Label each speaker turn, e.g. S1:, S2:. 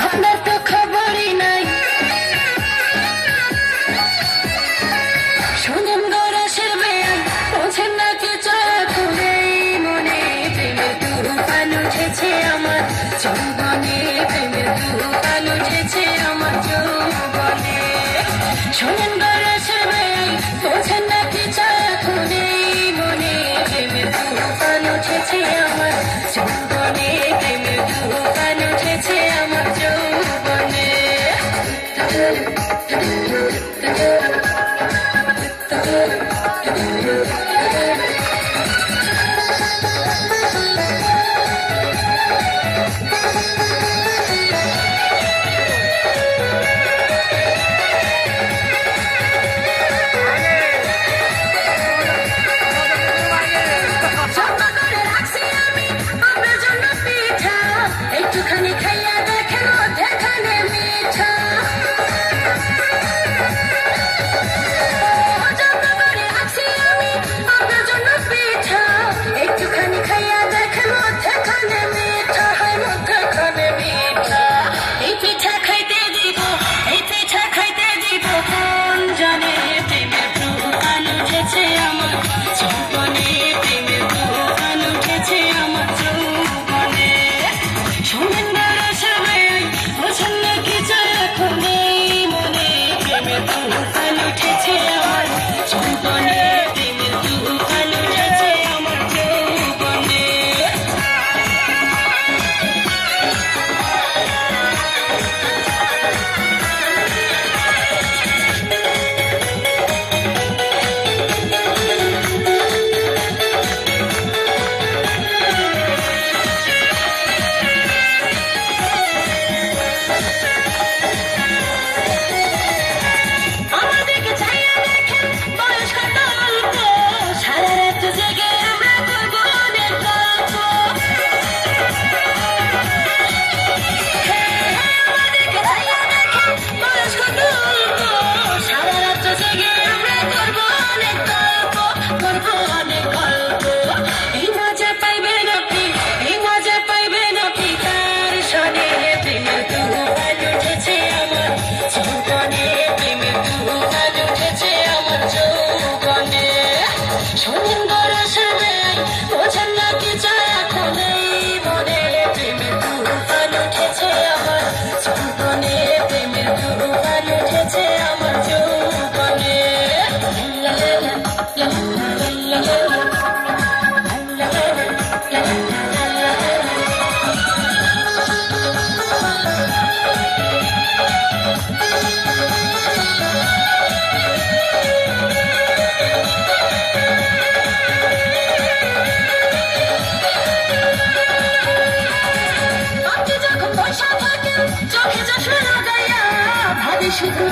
S1: আপনার তো খবরই নাই, শোনেন গরসের বেয়াই, বোঝেন না কি চলে মনে, প্রেমের তুফান উঠেছে আমার যৌবনে, প্রেমের তুফান উঠেছে আমার যৌবনে। শোনেন গরসের বেয়াই, বোঝেন না কি চলে মনে, প্রেমের তুফান উঠেছে আমার যৌবনে, প্রেমের তুফান উঠেছে আমার যৌবনে। একটুখানি খাইয়া দেখেন মধ্যেখানে মিঠা, যত্ন করে রাখছি আমি আপনার জন্য পিঠা, একটুখানি খাইয়া দেখেন মধ্যেখানে মিঠা, হয় মধ্যেখানে মিঠা। এই পিঠা খাইতে দিব, এই পিঠা খাইতে দিব কোন জানে, প্রেমের তুফান উঠেছে আমার যৌবনে, প্রেমের তুফান উঠেছে আমার যৌবনে। শোনেন গরসের বেয়াই, বোঝেন না কি চায় এখন এই মনে, প্রেমের তুফান উঠেছে আমার যৌবনে, প্রেমের তুফান উঠেছে আমার যৌবনে। আমাদেরকে চাইয়া দেখেন বয়স কত অল্প, সারা রাত জেগে আমরা করব অনেক গল্প। আমাদেরকে চাইয়া দেখেন বয়স কত অল্প, সারা রাত জেগে আমরা করব অনেক গল্প, করব অনেক গল্প। এই মজা পাইবেন আপনি, এই মজা পাইবেন আপনি তার শোনে, প্রেমের তুফান উঠেছে আমার যৌবনে, প্রেমের তুফান উঠেছে আমার যৌবনে। শোনেন গরসের বেয়াই, বোঝেন না কি চায় এখন এই মনে, প্রেমের তুফান উঠেছে আমার যৌবনে, প্রেমের তুফান উঠেছে আমার যৌবনে। আপনি যখন বসা থাকেন চোখে চশমা লাগাইয়া, ভাবি শুধু